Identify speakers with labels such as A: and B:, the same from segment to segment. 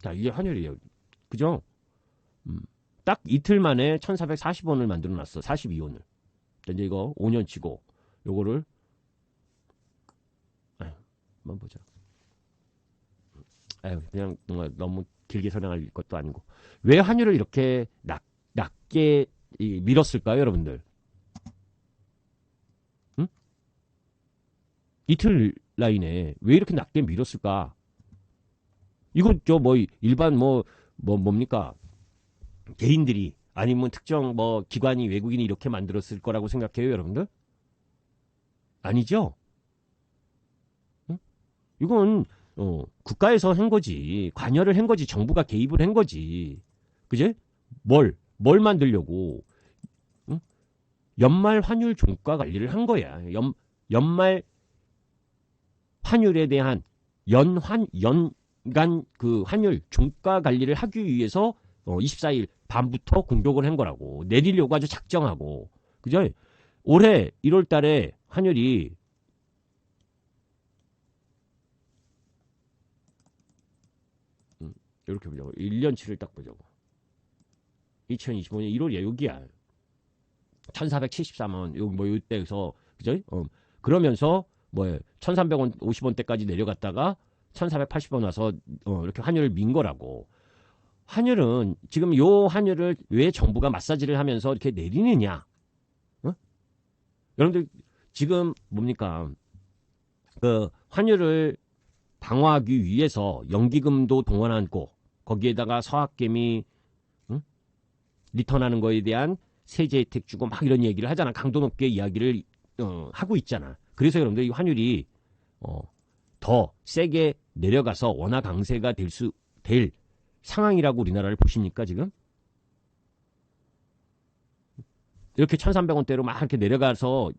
A: 자, 이게 환율이에요. 그죠? 딱 이틀 만에 1440원을 만들어 놨어. 42원을. 이제 이거 5년치고, 요거를, 아유, 한번 보자. 아유, 그냥 너무 길게 설명할 것도 아니고. 왜 환율을 이렇게 낮게 밀었을까요, 여러분들? 응? 이틀 라인에 왜 이렇게 낮게 밀었을까? 이거 일반 뭡니까? 개인들이 아니면 특정 기관이 외국인이 이렇게 만들었을 거라고 생각해요, 여러분들? 아니죠? 응? 이건 국가에서 한 거지. 관여를 한 거지. 정부가 개입을 한 거지. 그제? 뭘 만들려고? 응? 연말 환율 종가 관리를 한 거야. 연말 환율에 대한 연간 그 환율 종가 관리를 하기 위해서 24일 밤부터 공격을 한 거라고. 내리려고 아주 작정하고. 그죠? 올해 1월 달에 환율이 이렇게 보자고. 1년치를 딱 보자고. 2025년 1월이야. 여기야. 1474만 여기 이때에서 그죠? 그러면서 1300원 50원대까지 내려갔다가 1480원 와서 이렇게 환율을 민 거라고. 환율은 지금 요 환율을 왜 정부가 마사지를 하면서 이렇게 내리느냐? 어? 여러분들 지금 뭡니까? 그 환율을 방어하기 위해서 연기금도 동원하고 거기에다가 서학개미 리턴하는 거에 대한 세제 혜택 주고 막 이런 얘기를 하잖아. 강도 높게 이야기를 하고 있잖아. 그래서 여러분들 이 환율이 더 세게 내려가서 원화 강세가 될 상황이라고 우리나라를 보십니까 지금? 이렇게 1,300원대로 막 이렇게 내려가서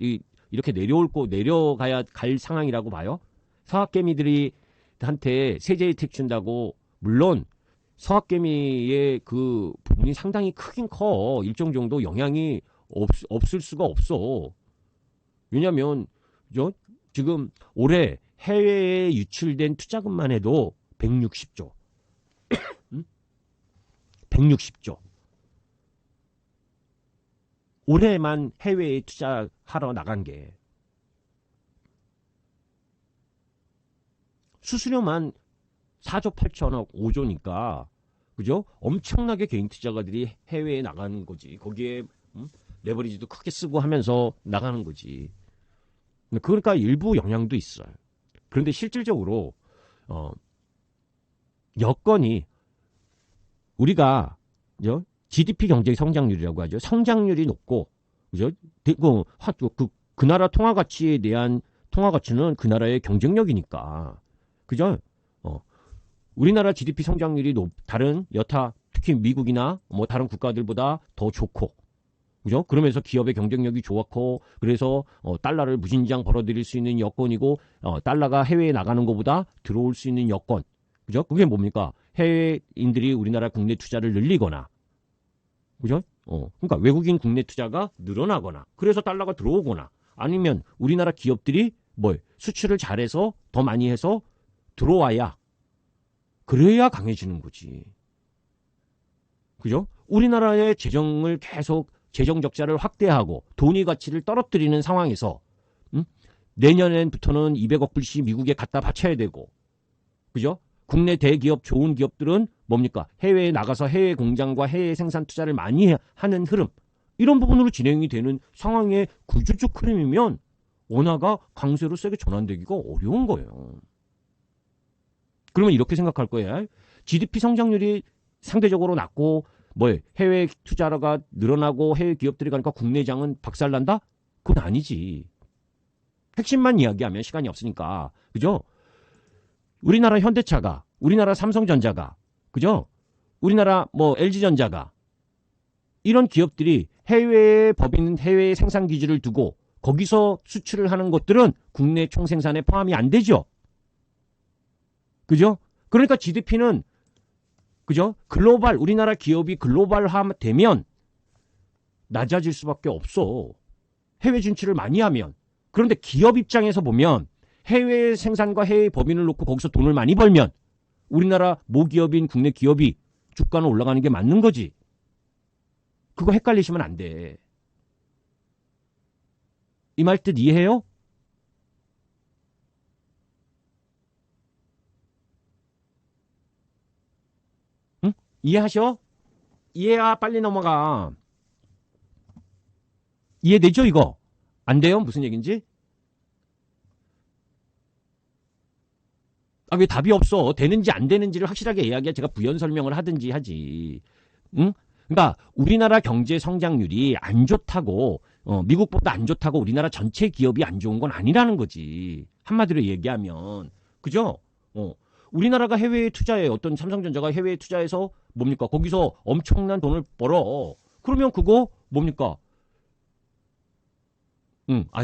A: 이렇게 내려가야 갈 상황이라고 봐요. 서학개미들이 한테 세제 혜택 준다고 물론 서학개미의 그 부분이 상당히 크긴 커. 일정 정도 영향이 없을 수가 없어. 왜냐면 지금 올해 해외에 유출된 투자금만 해도 160조. 160조. 올해만 해외에 투자하러 나간 게 수수료만 4조 8천억 5조니까 그죠? 엄청나게 개인 투자가들이 해외에 나가는 거지. 거기에 레버리지도 크게 쓰고 하면서 나가는 거지. 그러니까 일부 영향도 있어요. 그런데 실질적으로 여건이 우리가 GDP 경제 성장률이라고 하죠. 성장률이 높고 그죠? 그 나라 통화 가치에 대한 통화 가치는 그 나라의 경쟁력이니까 그죠? 우리나라 GDP 성장률이 다른 여타 특히 미국이나 다른 국가들보다 더 좋고 그죠? 그러면서 기업의 경쟁력이 좋았고 그래서 달러를 무진장 벌어들일 수 있는 여건이고 달러가 해외에 나가는 것보다 들어올 수 있는 여건 그죠? 그게 뭡니까? 해외인들이 우리나라 국내 투자를 늘리거나 그죠? 그러니까 외국인 국내 투자가 늘어나거나 그래서 달러가 들어오거나 아니면 우리나라 기업들이 수출을 잘해서 더 많이 해서 들어와야 그래야 강해지는 거지. 그죠? 우리나라의 재정을 계속 재정 적자를 확대하고 돈의 가치를 떨어뜨리는 상황에서 내년부터는 200억 불씩 미국에 갖다 바쳐야 되고 그죠? 국내 대기업 좋은 기업들은 뭡니까? 해외에 나가서 해외 공장과 해외 생산 투자를 많이 하는 흐름 이런 부분으로 진행이 되는 상황의 구조적 흐름이면 원화가 강세로 세게 전환되기가 어려운 거예요. 그러면 이렇게 생각할 거예요. GDP 성장률이 상대적으로 낮고 해외 투자가 늘어나고 해외 기업들이 가니까 국내장은 박살난다? 그건 아니지. 핵심만 이야기하면 시간이 없으니까. 그죠? 우리나라 현대차가, 우리나라 삼성전자가, 그죠? 우리나라 LG전자가 이런 기업들이 해외에 법인 해외 생산 기지를 두고 거기서 수출을 하는 것들은 국내 총생산에 포함이 안 되죠. 그죠? 그러니까 GDP는 그죠? 우리나라 기업이 글로벌화되면 낮아질 수밖에 없어. 해외 진출을 많이 하면. 그런데 기업 입장에서 보면 해외 생산과 해외 법인을 놓고 거기서 돈을 많이 벌면 우리나라 모기업인 국내 기업이 주가는 올라가는 게 맞는 거지. 그거 헷갈리시면 안 돼. 이 말 뜻 이해해요? 응? 이해하셔? 이해야 빨리 넘어가. 이해되죠 이거? 안 돼요? 무슨 얘기인지? 아, 왜 답이 없어? 되는지 안 되는지를 확실하게 이야기해 제가 부연 설명을 하든지 하지. 응? 그러니까 우리나라 경제 성장률이 안 좋다고 미국보다 안 좋다고 우리나라 전체 기업이 안 좋은 건 아니라는 거지. 한마디로 얘기하면. 그죠? 우리나라가 해외에 투자해. 어떤 삼성전자가 해외에 투자해서 뭡니까? 거기서 엄청난 돈을 벌어. 그러면 그거 뭡니까?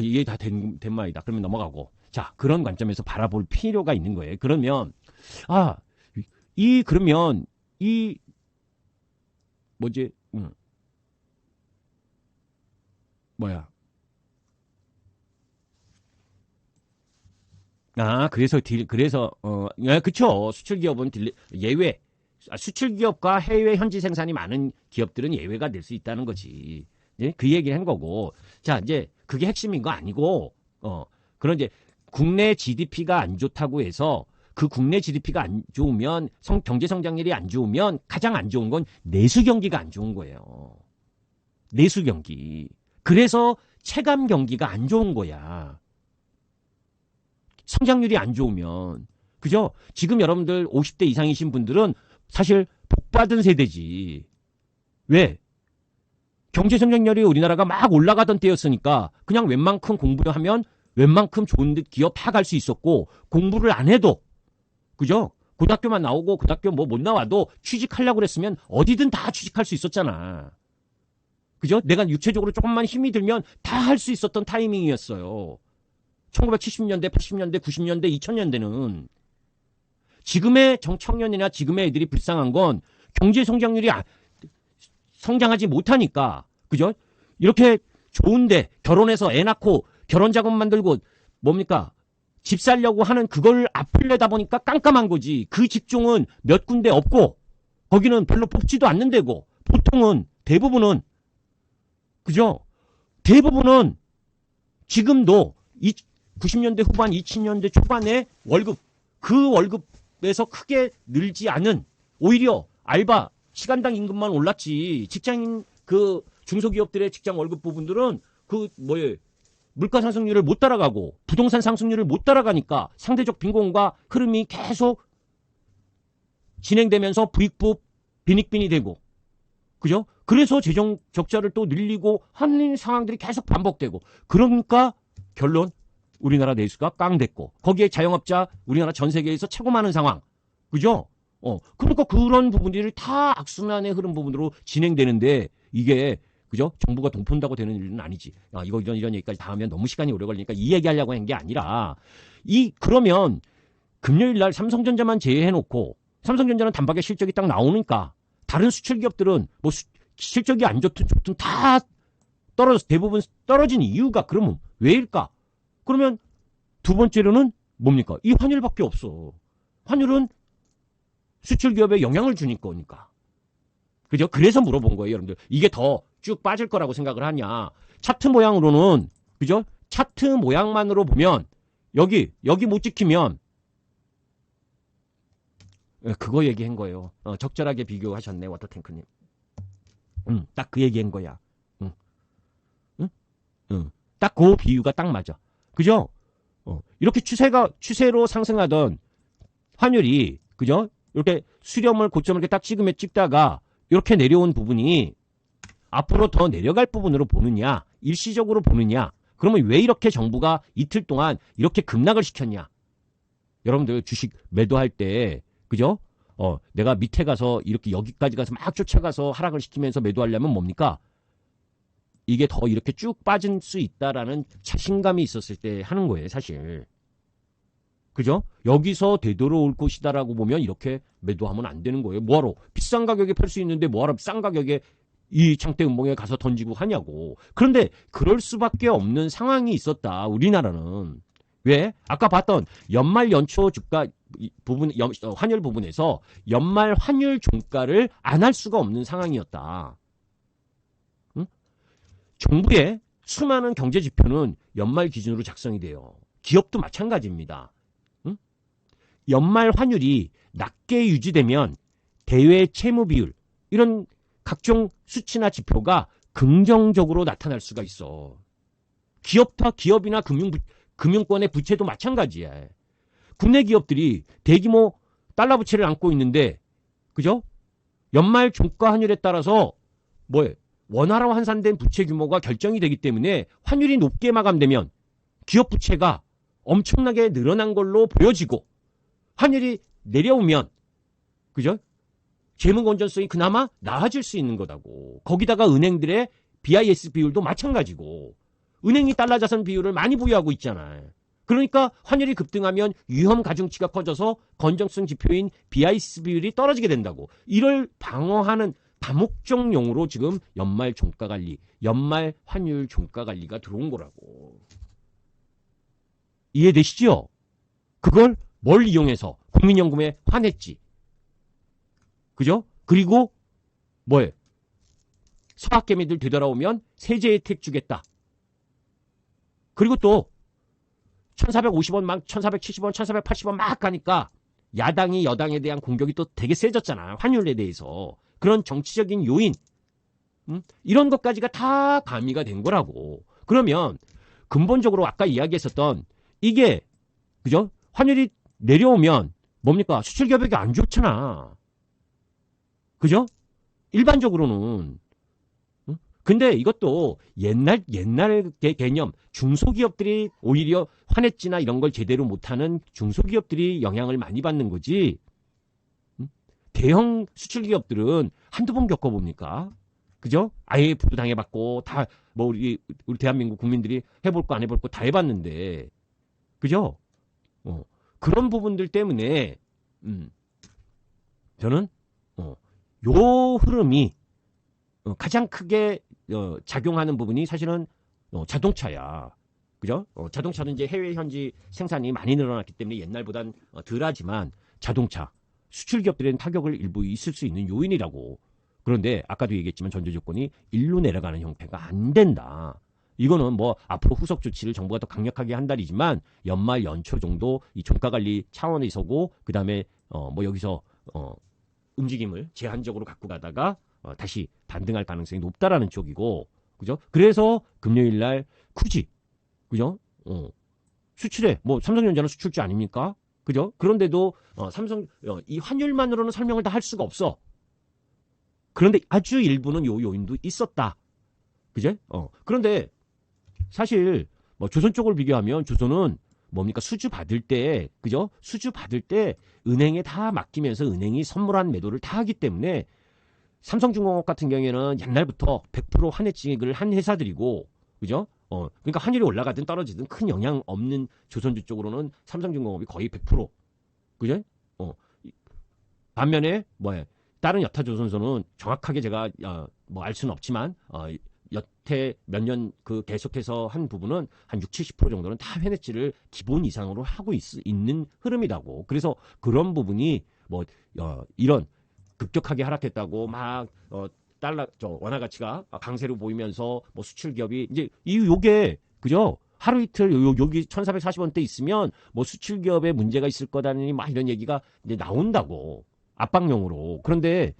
A: 이게 다 된 말이다. 그러면 넘어가고. 자, 그런 관점에서 바라볼 필요가 있는 거예요. 그러면, 아, 그러면, 뭐지, 뭐야. 예, 그쵸. 수출 기업은 예외. 수출 기업과 해외 현지 생산이 많은 기업들은 예외가 될 수 있다는 거지. 예? 그 얘기를 한 거고. 자, 이제 그게 핵심인 거 아니고, 그런 이제 국내 GDP가 안 좋다고 해서 그 국내 GDP가 안 좋으면 경제 성장률이 안 좋으면 가장 안 좋은 건 내수 경기가 안 좋은 거예요. 내수 경기. 그래서 체감 경기가 안 좋은 거야. 성장률이 안 좋으면. 그죠? 지금 여러분들 50대 이상이신 분들은 사실 복받은 세대지. 왜? 경제 성장률이 우리나라가 막 올라가던 때였으니까 그냥 웬만큼 공부하면 웬만큼 좋은 기업 다 갈 수 있었고 공부를 안 해도 그죠? 고등학교만 나오고 고등학교 뭐 못 나와도 취직하려고 그랬으면 어디든 다 취직할 수 있었잖아. 그죠? 내가 육체적으로 조금만 힘이 들면 다 할 수 있었던 타이밍이었어요. 1970년대, 80년대, 90년대, 2000년대는 지금의 청년이나 지금의 애들이 불쌍한 건 경제 성장률이 성장하지 못하니까 그죠? 이렇게 좋은데 결혼해서 애 낳고 결혼 자금 만들고 뭡니까? 집 살려고 하는 그걸 앞을 내다 보니까 깜깜한 거지. 그 직종은 몇 군데 없고 거기는 별로 뽑지도 않는 데고 보통은 대부분은 그죠? 대부분은 지금도 90년대 후반 2000년대 초반에 월급 그 월급에서 크게 늘지 않은 오히려 알바 시간당 임금만 올랐지 직장인 그 중소기업들의 직장 월급 부분들은 그 뭐에 물가 상승률을 못 따라가고 부동산 상승률을 못 따라가니까 상대적 빈곤과 흐름이 계속 진행되면서 부익부 빈익빈이 되고 그죠? 그래서 재정 적자를 또 늘리고 하는 상황들이 계속 반복되고 그러니까 결론 우리나라 내수가 깡 됐고 거기에 자영업자 우리나라 전 세계에서 최고 많은 상황 그죠? 그러니까 그런 부분들이 다 악순환의 흐름 부분으로 진행되는데 이게 그죠? 정부가 돈 푼다고 되는 일은 아니지. 이거 이런 얘기까지 다 하면 너무 시간이 오래 걸리니까 이 얘기하려고 한 게 아니라 그러면 금요일 날 삼성전자만 제외해놓고 삼성전자는 단박에 실적이 딱 나오니까 다른 수출 기업들은 뭐 실적이 안 좋든 다 대부분 떨어진 이유가 그러면 왜일까? 그러면 두 번째로는 뭡니까? 이 환율밖에 없어. 환율은 수출 기업에 영향을 주니까 거니까. 그죠? 그래서 물어본 거예요, 여러분들. 이게 더 쭉 빠질 거라고 생각을 하냐. 차트 모양으로는, 그죠? 차트 모양만으로 보면, 여기 못 지키면, 그거 얘기한 거예요. 적절하게 비교하셨네, 워터탱크님. 딱 그 얘기한 거야. 딱 그 비유가 딱 맞아. 그죠? 이렇게 추세로 상승하던 환율이, 그죠? 이렇게 수렴을 고점을 이렇게 딱 찍다가, 이렇게 내려온 부분이 앞으로 더 내려갈 부분으로 보느냐, 일시적으로 보느냐, 그러면 왜 이렇게 정부가 이틀 동안 이렇게 급락을 시켰냐? 여러분들 주식 매도할 때, 그죠? 내가 밑에 가서 이렇게 여기까지 가서 막 쫓아가서 하락을 시키면서 매도하려면 뭡니까? 이게 더 이렇게 쭉 빠질 수 있다라는 자신감이 있었을 때 하는 거예요, 사실. 그죠? 여기서 되돌아올 것이다라고 보면 이렇게 매도하면 안 되는 거예요. 뭐하러? 비싼 가격에 팔 수 있는데 뭐하러 싼 가격에 이 장대 음봉에 가서 던지고 하냐고. 그런데 그럴 수밖에 없는 상황이 있었다. 우리나라는. 왜? 아까 봤던 연말 연초 주가 부분, 환율 부분에서 연말 환율 종가를 안 할 수가 없는 상황이었다. 응? 정부의 수많은 경제 지표는 연말 기준으로 작성이 돼요. 기업도 마찬가지입니다. 응? 연말 환율이 낮게 유지되면 대외 채무 비율, 이런 각종 수치나 지표가 긍정적으로 나타날 수가 있어. 기업이나 금융권의 부채도 마찬가지야. 국내 기업들이 대규모 달러 부채를 안고 있는데, 그죠? 연말 종가 환율에 따라서 원화로 환산된 부채 규모가 결정이 되기 때문에 환율이 높게 마감되면 기업 부채가 엄청나게 늘어난 걸로 보여지고, 환율이 내려오면, 그죠? 재무 건전성이 그나마 나아질 수 있는 거다고. 거기다가 은행들의 BIS 비율도 마찬가지고, 은행이 달러 자산 비율을 많이 보유하고 있잖아요. 그러니까 환율이 급등하면 위험 가중치가 커져서 건전성 지표인 BIS 비율이 떨어지게 된다고. 이를 방어하는 다목적용으로 지금 연말 종가 관리, 연말 환율 종가 관리가 들어온 거라고. 이해되시죠? 그걸 뭘 이용해서 국민연금에 환했지. 그죠? 그리고 서학개미들 되돌아오면 세제 혜택 주겠다. 그리고 또 1450원 막 1470원 1480원 막 가니까 야당이 여당에 대한 공격이 또 되게 세졌잖아. 환율에 대해서. 그런 정치적인 요인, 이런 것까지가 다 가미가 된 거라고. 그러면 근본적으로 아까 이야기했었던 이게, 그죠? 환율이 내려오면 뭡니까? 수출 기업에게 안 좋잖아. 그죠? 일반적으로는. 근데 이것도 옛날의 개념, 중소기업들이 오히려 환해지나 이런 걸 제대로 못하는 중소기업들이 영향을 많이 받는 거지. 대형 수출기업들은 한두 번 겪어봅니까? 그죠? IMF도 당해봤고, 다, 우리 대한민국 국민들이 해볼 거 안 해볼 거 다 해봤는데, 그죠? 그런 부분들 때문에, 저는, 요 흐름이, 가장 크게 작용하는 부분이 사실은 자동차야. 그죠? 자동차는 이제 해외 현지 생산이 많이 늘어났기 때문에 옛날보단 덜하지만 자동차, 수출 기업들에는 타격을 일부 있을 수 있는 요인이라고. 그런데 아까도 얘기했지만 전제 조건이 일로 내려가는 형태가 안 된다. 이거는 앞으로 후속 조치를 정부가 더 강력하게 한다리지만 연말 연초 정도 이 종가 관리 차원에서고, 그다음에 여기서 움직임을 제한적으로 갖고 가다가 다시 반등할 가능성이 높다라는 쪽이고, 그죠? 그래서 금요일 날 굳이, 그죠? 수출에 삼성전자는 수출주 아닙니까? 그죠? 그런데도 이 환율만으로는 설명을 다 할 수가 없어. 그런데 아주 일부는 요 요인도 있었다. 그죠? 그런데 사실 조선 쪽을 비교하면 조선은 뭡니까? 수주 받을 때, 그죠? 수주 받을 때 은행에 다 맡기면서 은행이 선물한 매도를 다 하기 때문에 삼성중공업 같은 경우에는 옛날부터 100% 환해증액을 한 회사들이고, 그죠? 그러니까 환율이 올라가든 떨어지든 큰 영향 없는 조선주 쪽으로는 삼성중공업이 거의 100%. 그죠? 반면에 다른 여타 조선소는 정확하게 제가 알 수는 없지만 여태 몇 년 계속해서 한 부분은 한 60, 70% 정도는 다 회내치를 기본 이상으로 하고 있는 흐름이라고. 그래서 그런 부분이 이런 급격하게 하락했다고 달러 원화 가치가 강세로 보이면서 수출 기업이 이제 요게, 그죠? 하루 이틀 여기 1440원대 있으면 수출 기업에 문제가 있을 거다니 이런 얘기가 이제 나온다고, 압박용으로. 그런데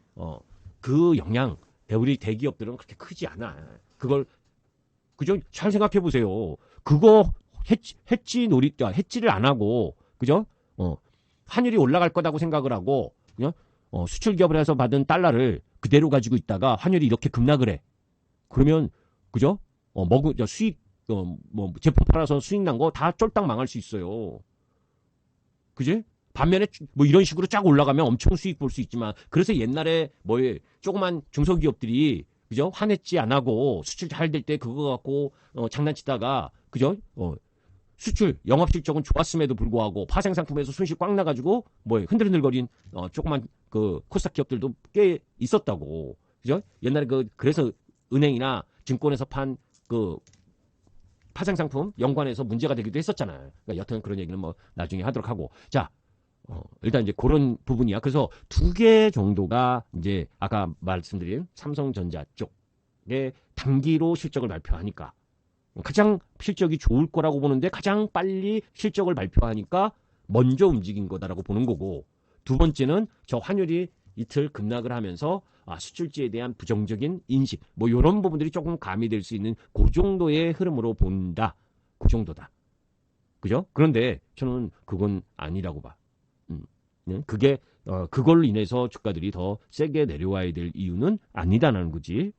A: 그 영향 우리 대기업들은 그렇게 크지 않아. 그걸, 그죠? 잘 생각해 보세요. 그거 해지를 안 하고, 그죠? 환율이 올라갈 거다고 생각을 하고, 그죠? 수출 기업을 해서 받은 달러를 그대로 가지고 있다가 환율이 이렇게 급락을 해. 그러면, 그죠? 수익, 제품 팔아서 수익 난 거 다 쫄딱 망할 수 있어요. 그지? 반면에 이런 식으로 쫙 올라가면 엄청 수익 볼 수 있지만, 그래서 옛날에 조그만 중소기업들이, 그죠? 환했지 안 하고 수출 잘 될 때 그거 갖고 장난치다가, 그죠? 수출 영업 실적은 좋았음에도 불구하고 파생 상품에서 손실 꽉 나가지고 흔들흔들거린 조그만 코스닥 기업들도 꽤 있었다고. 그죠? 옛날에 그래서 은행이나 증권에서 판 파생 상품 연관해서 문제가 되기도 했었잖아요. 그러니까 여튼 그런 얘기는 뭐 나중에 하도록 하고. 자, 일단 이제 그런 부분이야. 그래서 2개 정도가 이제 아까 말씀드린 삼성전자 쪽에 단기로 실적을 발표하니까 가장 실적이 좋을 거라고 보는데 가장 빨리 실적을 발표하니까 먼저 움직인 거다라고 보는 거고, 두 번째는 저 환율이 이틀 급락을 하면서 수출지에 대한 부정적인 인식, 뭐 이런 부분들이 조금 가미될 수 있는 그 정도의 흐름으로 본다. 그 정도다. 그죠? 그런데 저는 그건 아니라고 봐. 그게 그걸로 인해서 주가들이 더 세게 내려와야 될 이유는 아니다라는 거지.